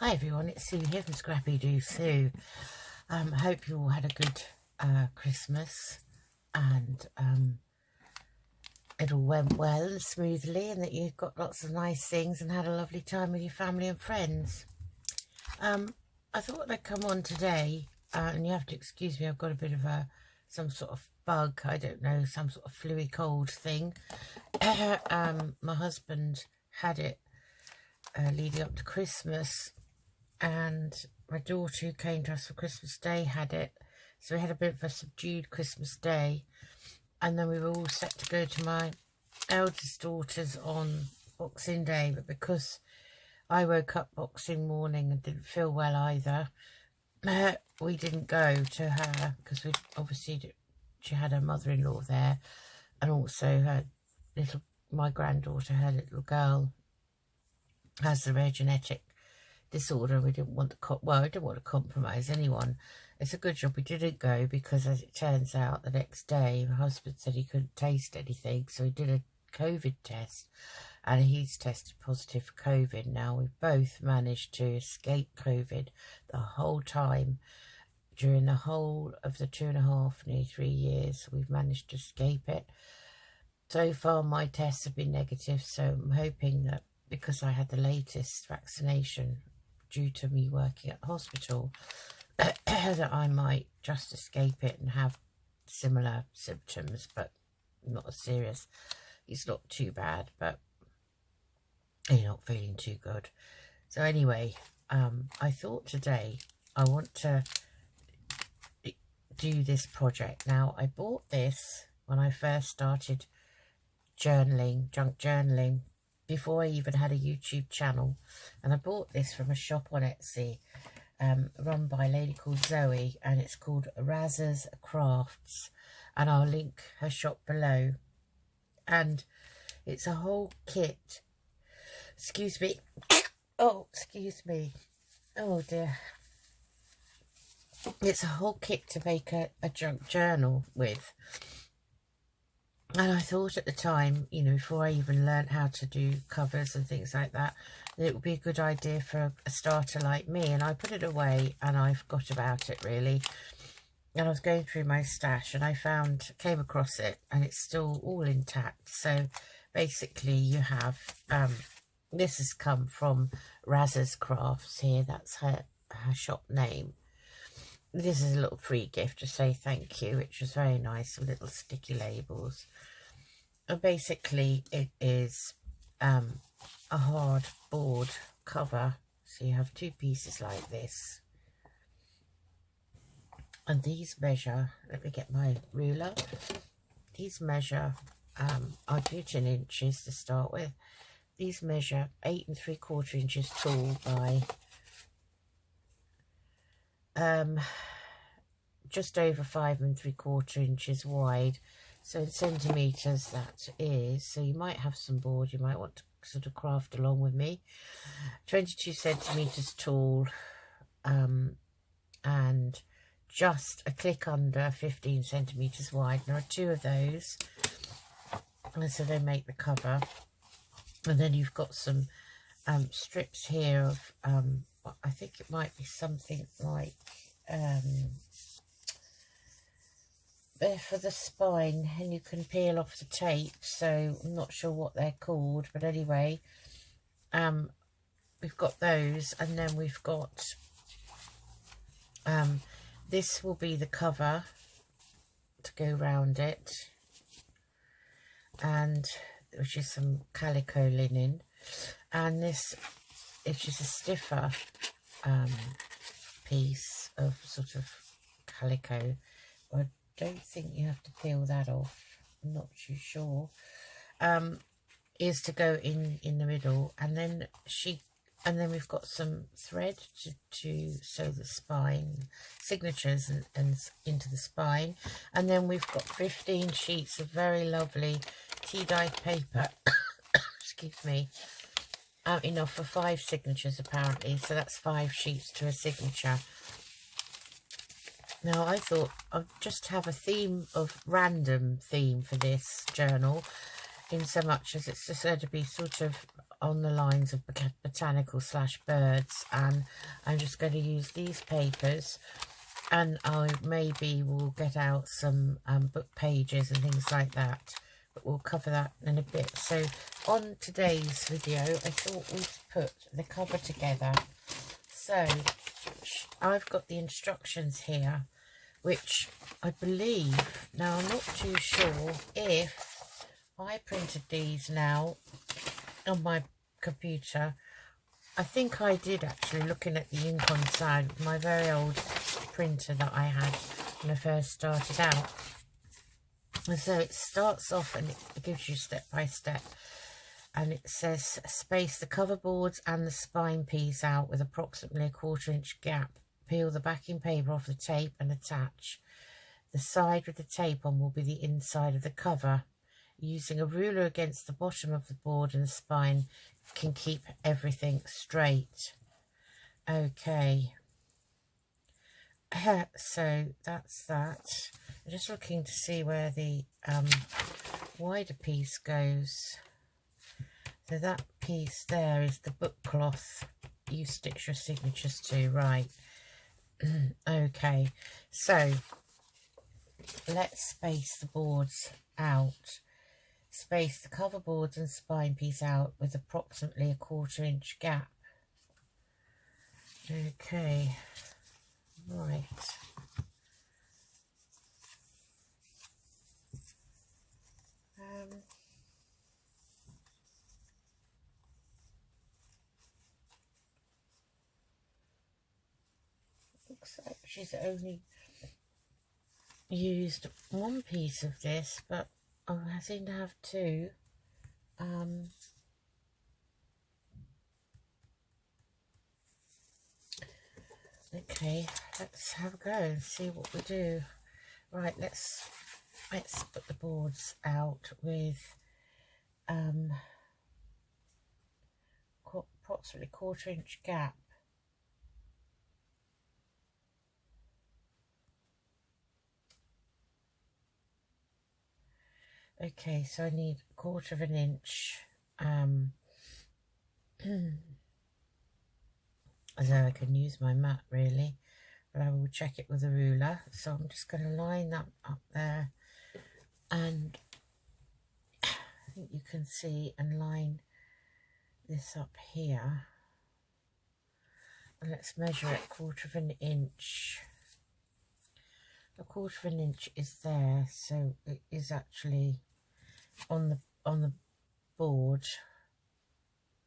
Hi everyone, it's Sue here from Scrappy Doo Sue. I hope you all had a good Christmas and it all went well and smoothly, and that you've got lots of nice things and had a lovely time with your family and friends. I thought I'd come on today, and you have to excuse me, I've got a bit of some sort of bug, I don't know, some sort of flu cold thing. My husband had it leading up to Christmas, and my daughter, who came to us for Christmas Day, had it. So we had a bit of a subdued Christmas Day, and then we were all set to go to my eldest daughter's on Boxing Day, but because I woke up Boxing morning and didn't feel well either, we didn't go to her, because we obviously, she had her mother-in-law there, and also her my granddaughter, her little girl, has the rare genetic disorder. We didn't want to I didn't want to compromise anyone. It's a good job we didn't go, because as it turns out, the next day my husband said he couldn't taste anything, so he did a COVID test, and he's tested positive for COVID. Now we've both managed to escape COVID the whole time. During the whole of the 2.5, nearly 3 years, we've managed to escape it. So far my tests have been negative, so I'm hoping that because I had the latest vaccination due to me working at the hospital, that I might just escape it and have similar symptoms, but not as serious. He's not too bad, but he's not feeling too good. So anyway, I thought today I want to do this project. Now, I bought this when I first started journaling, junk journaling, before I even had a YouTube channel, and I bought this from a shop on Etsy run by a lady called Zoe, and it's called RazzersCrafts, and I'll link her shop below. And it's a whole kit. Excuse me. Oh, excuse me. Oh dear. It's a whole kit to make a junk journal with. And I thought at the time, you know, before I even learned how to do covers and things like that, that it would be a good idea for a starter like me. And I put it away and I forgot about it, really. And I was going through my stash and I came across it, and it's still all intact. So basically you have, this has come from RazzersCrafts here. That's her shop name. This is a little free gift to say thank you, which was very nice, with little sticky labels. And basically it is a hard board cover. So you have two pieces like this. And these measure, let me get my ruler. These measure, I'll do it in inches to start with. These measure 8 3/4 inches tall by just over 5 3/4 inches wide. So in centimetres that is, so you might have some board you might want to sort of craft along with me. 22 centimetres tall, and just a click under 15 centimetres wide. There are 2 of those, and so they make the cover. And then you've got some strips here of I think it might be something like for the spine, and you can peel off the tape, so I'm not sure what they're called, but anyway, we've got those. And then we've got this will be the cover to go round it, and which is some calico linen, and this, which is a stiffer piece of sort of calico. I don't think you have to peel that off, I'm not too sure, is to go in the middle. And then we've got some thread to sew the spine signatures and into the spine. And then we've got 15 sheets of very lovely tea dyed paper excuse me, enough for 5 signatures apparently, so that's 5 sheets to a signature. Now I thought I'd just have a theme of random theme for this journal, in so much as it's just going to be sort of on the lines of botanical / birds, and I'm just going to use these papers, and I maybe will get out some book pages and things like that, but we'll cover that in a bit. So on today's video, I thought we'd put the cover together. So I've got the instructions here, which I believe, now I'm not too sure if I printed these now on my computer. I think I did, actually, looking at the ink on the side with my very old printer that I had when I first started out. And so it starts off and it gives you step by step, and it says space the cover boards and the spine piece out with approximately a 1/4 inch gap. Peel the backing paper off the tape and attach. The side with the tape on will be the inside of the cover. Using a ruler against the bottom of the board and the spine can keep everything straight. Okay. So that's that. I'm just looking to see where the wider piece goes. So that piece there is the book cloth you stitch your signatures to, right? Okay, so let's space the boards out. Space the cover boards and spine piece out with approximately a 1/4 inch gap. Okay, right. Looks like she's only used one piece of this, but I seem to have two. Okay, let's have a go and see what we do. Right, let's put the boards out with approximately 1/4 inch gap. Okay, so I need 1/4 inch, although I can use my mat really, but I will check it with a ruler. So I'm just going to line that up there, and I think you can see, and line this up here. And let's measure it 1/4 inch. A 1/4 inch is there, so it is actually on the board,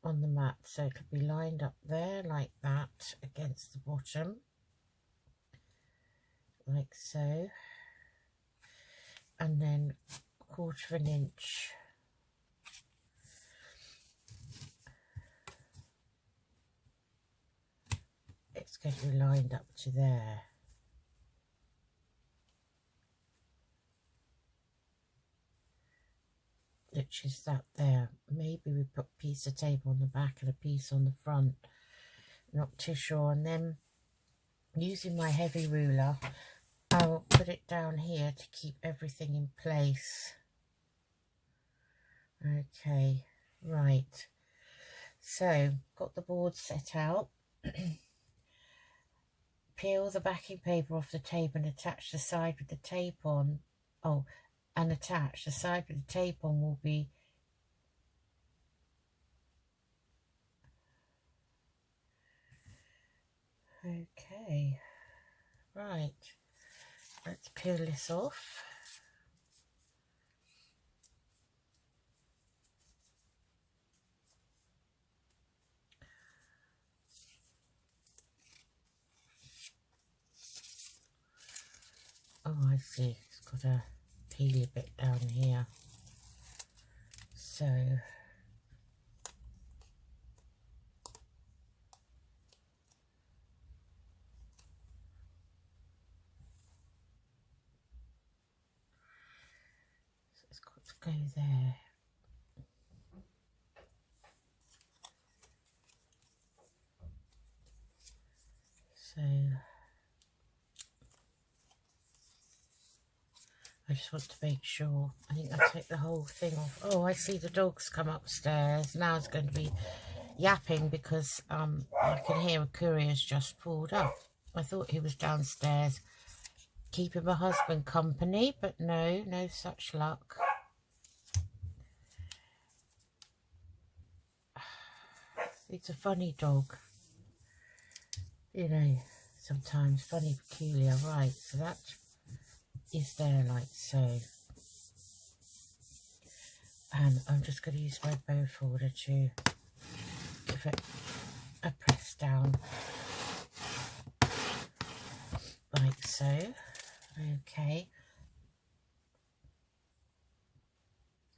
on the mat, so it'll be lined up there like that against the bottom, like so, and then 1/4 inch it's going to be lined up to there. Which is that there. Maybe we put a piece of tape on the back and a piece on the front, not too sure. And then using my heavy ruler, I'll put it down here to keep everything in place. Okay, right, so got the board set out. Peel the backing paper off the tape and attach the side with the tape on. And attach the side with the tape on will be okay. Right, let's peel this off. Oh, I see, it's got a peely bit down here, so it's got to go there. So I I just want to make sure. I think I'll take the whole thing off. Oh, I see the dogs come upstairs. Now it's going to be yapping because I can hear a courier's just pulled up. I thought he was downstairs keeping my husband company, but no such luck. It's a funny dog. You know, sometimes funny, peculiar. Right, so that is there like so. And I'm just going to use my bow folder to give it a press down. Like so. Okay.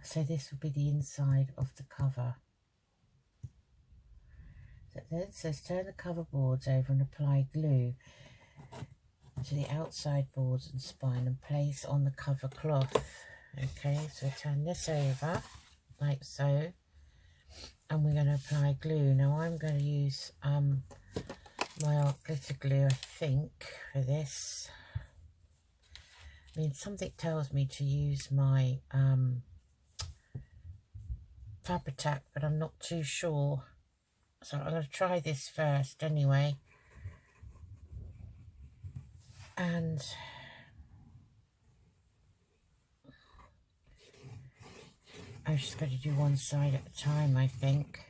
So this will be the inside of the cover. So then it says turn the cover boards over and apply glue to the outside boards and spine and place on the cover cloth. Okay, so turn this over like so, and we're going to apply glue. Now I'm going to use my art glitter glue, I think, for this. I mean, something tells me to use my Fabri-Tac, but I'm not too sure. So I'm going to try this first anyway. And I'm just going to do one side at a time, I think.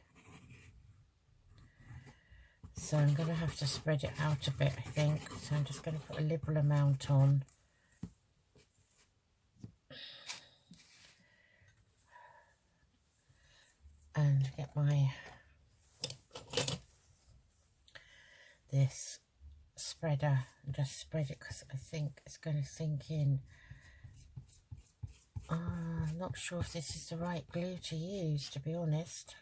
So I'm going to have to spread it out a bit, I think. So I'm just going to put a liberal amount on. And get my this spreader and just spread it because I think it's going to sink in. I'm not sure if this is the right glue to use, to be honest.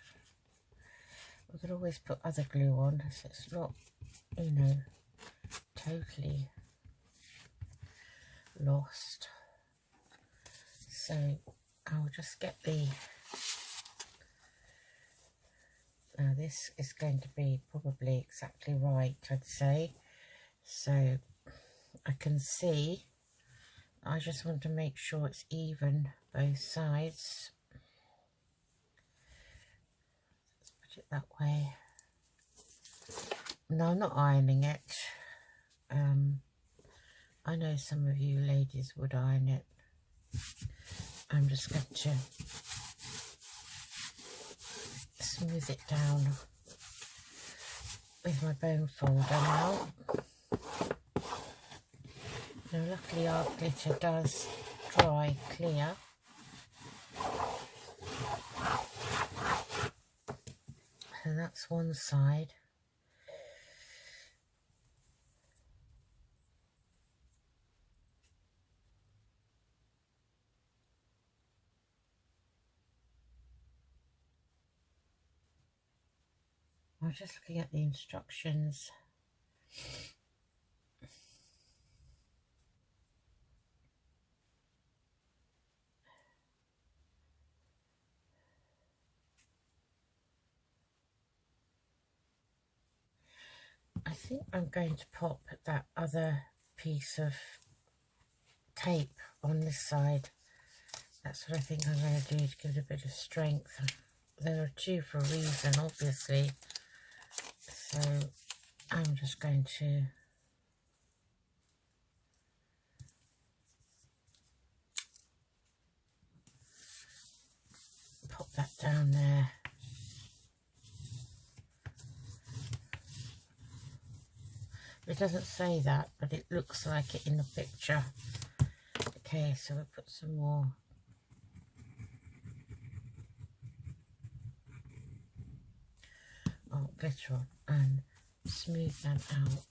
We could always put other glue on so it's not, you know, totally lost. So I'll just get the... Now this is going to be probably exactly right, I'd say. So I can see, I just want to make sure it's even both sides. Let's put it that way. No, I'm not ironing it. I know some of you ladies would iron it. I'm just going to smooth it down with my bone folder now. Now luckily our glitter does dry clear. So that's one side. I was just looking at the instructions. I think I'm going to pop that other piece of tape on this side. That's what I think I'm going to do to give it a bit of strength. There are two for a reason, obviously. So I'm just going to pop that down there. It doesn't say that, but it looks like it in the picture. Okay, so we'll put some more. Oh, glitter on and smooth that out.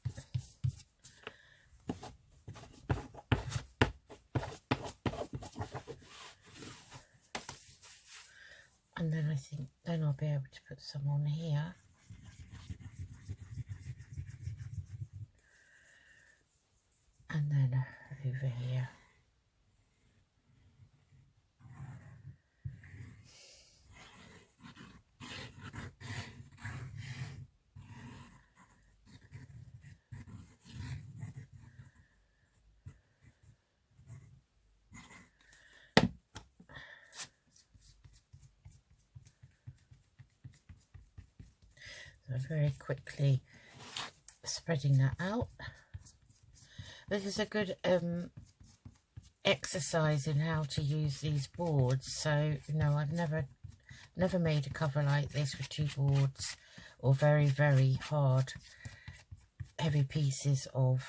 And then I think then I'll be able to put some on here. And then over here. very quickly spreading that out. This is a good exercise in how to use these boards. So, you know, I've never made a cover like this with 2 boards or very, very hard, heavy pieces of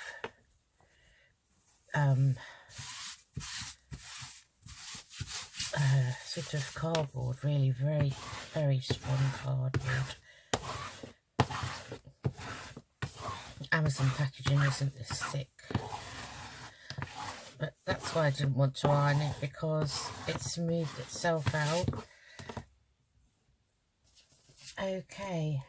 sort of cardboard, really very, very strong cardboard. Amazon packaging isn't this thick, but that's why I didn't want to iron it, because it smoothed itself out. Okay.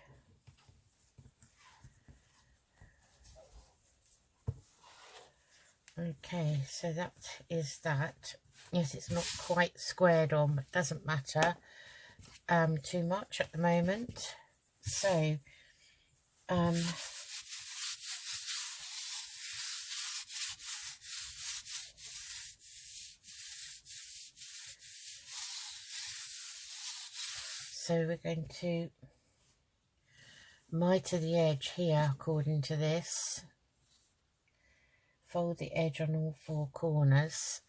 Okay, so that is that. Yes, it's not quite squared on, but it doesn't matter too much at the moment. So, we're going to miter the edge here according to this. Fold the edge on all 4 corners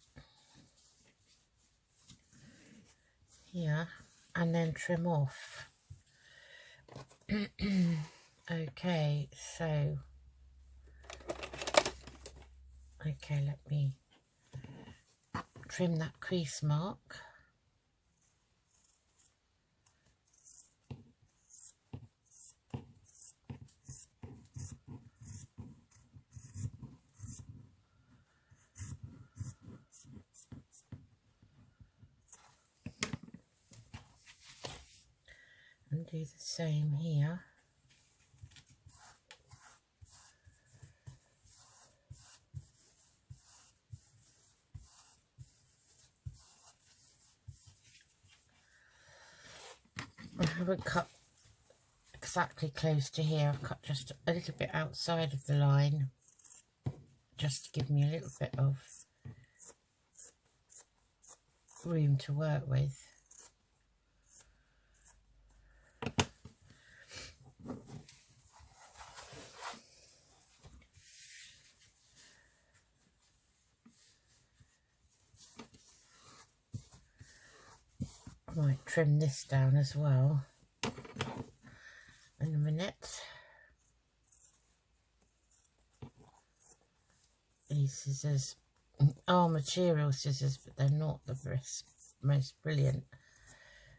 here, and then trim off. Okay, so let me trim that crease mark. And do the same here. I haven't cut exactly close to here. I've cut just a little bit outside of the line, just to give me a little bit of room to work with. I might trim this down as well in a minute. These scissors are material scissors, but they're not the most brilliant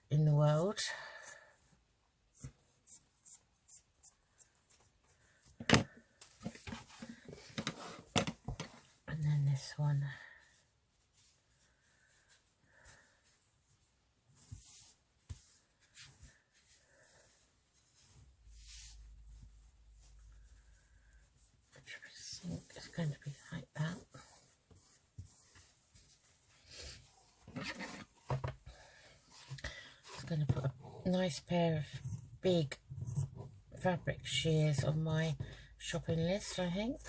in the world. And then this one. I think it's going to be like that. I'm going to put a nice pair of big fabric shears on my shopping list, I think.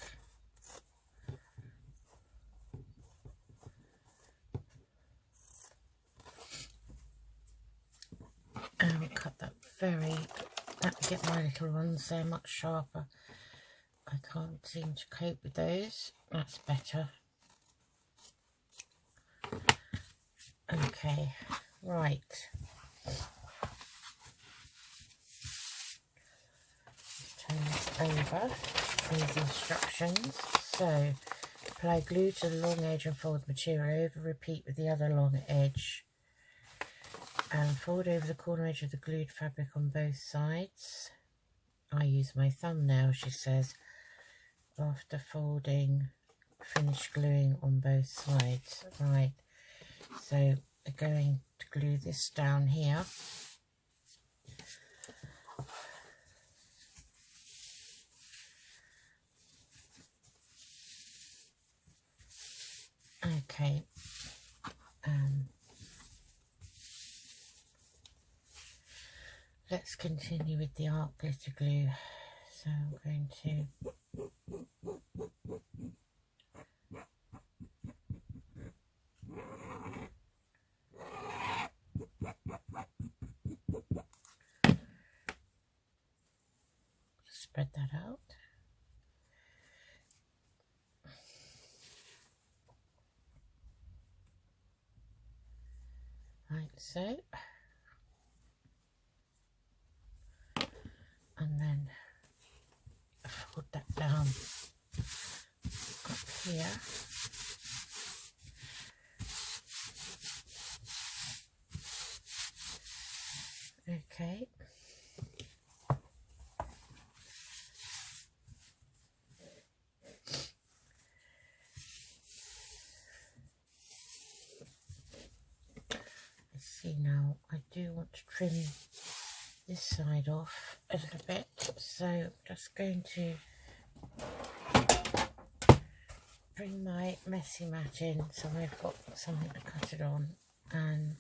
And I'll cut that that will get my little ones, they're much sharper. I can't seem to cope with those. That's better. Okay, right. Turn this over, these instructions. So, apply glue to the long edge and fold the material over. Repeat with the other long edge. And fold over the corner edge of the glued fabric on both sides. I use my thumbnail, she says. After folding, finish gluing on both sides. Right, so we're going to glue this down here. Okay, let's continue with the art glitter glue. So I'm going to that out. Like so. And then fold that down up here. Okay. Let's see now, I do want to trim this side off a little bit, so I'm just going to bring my messy mat in so I've got something to cut it on, and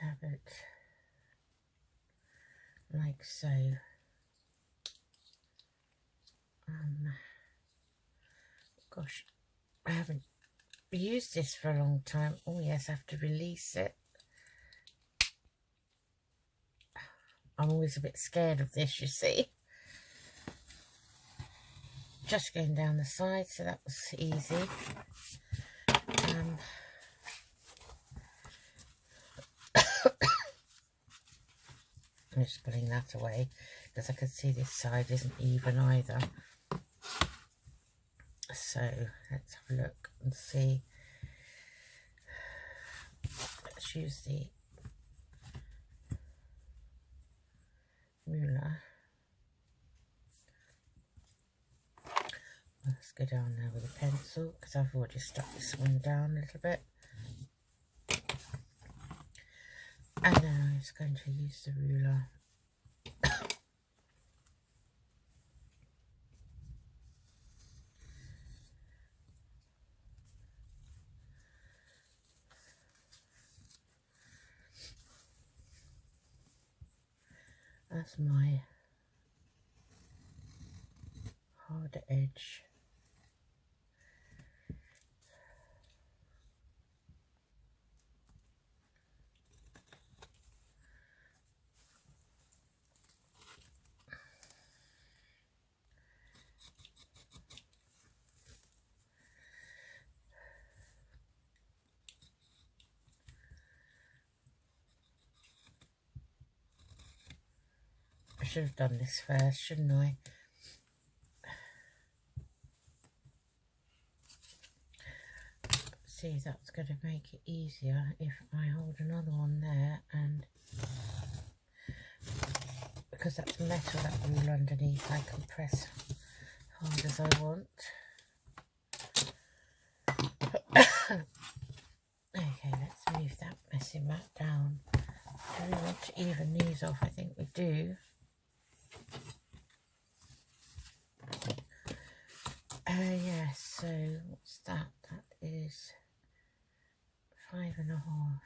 have it like so. Gosh, I haven't used this for a long time. Oh yes, I have to release it. I'm always a bit scared of this, you see. Just going down the side, so that was easy. I'm just pulling that away because I can see this side isn't even either. So let's have a look and see. Let's use the ruler. Let's go down there with a pencil because I've already stuck this one down a little bit. And then I'm just going to use the ruler. That's my hard edge. I should have done this first, shouldn't I? See, that's going to make it easier if I hold another one there, and because that's metal, that rule underneath, I can press hard as I want. Okay, let's move that messy mat down. Do we want to even these off? I think we do. Yes, so what's that? That is 5.5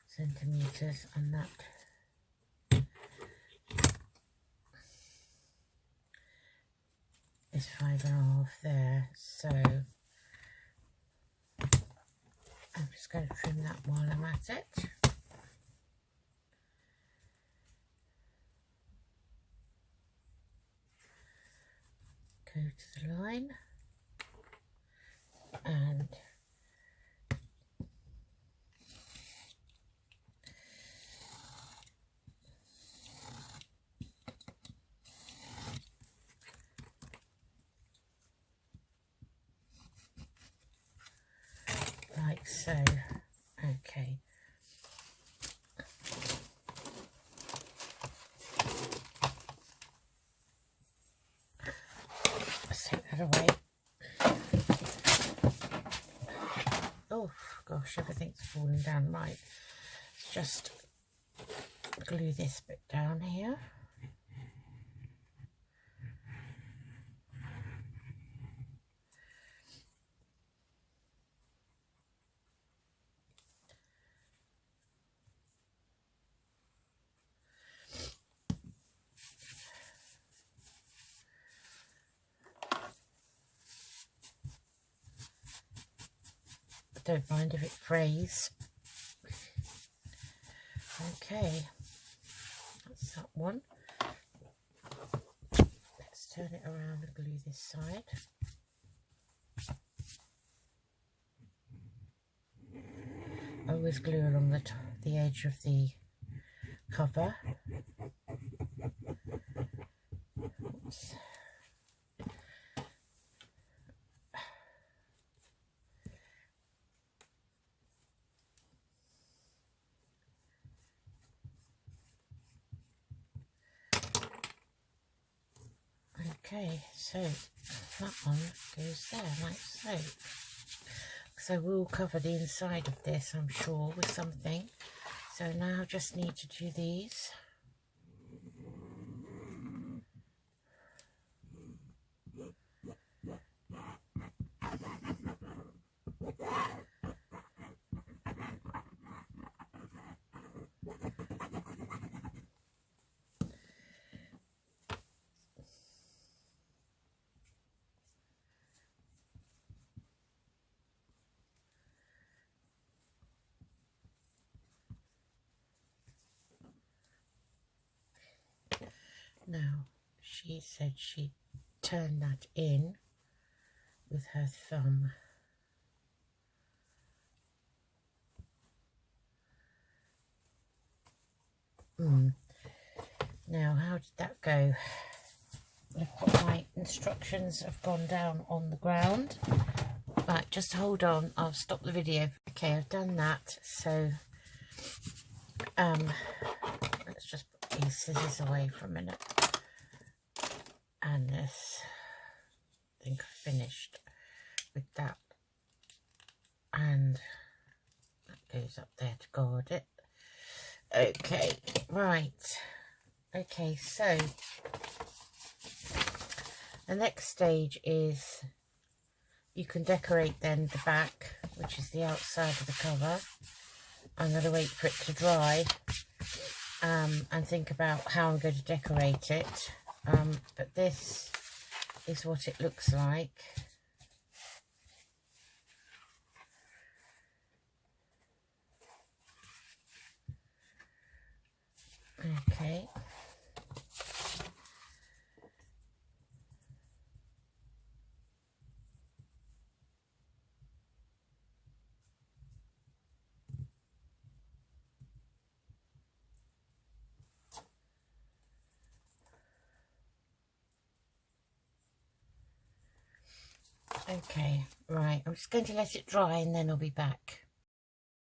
centimeters, and that is 5.5 there. So I'm just going to trim that while I'm at it. Go to the line and like so. Okay. Let's take that away. Oh gosh, everything's falling down. Right, let's just glue this bit down here. Don't mind if it frays. Okay, that's that one. Let's turn it around and glue this side. I always glue along the edge of the cover. Oops. Okay, so that one goes there like so. So we'll cover the inside of this, I'm sure, with something. So now I just need to do these. Now, she said she'd turn that in with her thumb. Now, how did that go? My instructions have gone down on the ground. Right, just hold on, I'll stop the video. Okay, I've done that, so let's just put these scissors away for a minute. And this, I think I finished with that. And that goes up there to guard it. Okay, right. Okay, so the next stage is you can decorate then the back, which is the outside of the cover. I'm going to wait for it to dry and think about how I'm going to decorate it. But this is what it looks like. Okay. Okay, right, I'm just going to let it dry and then I'll be back.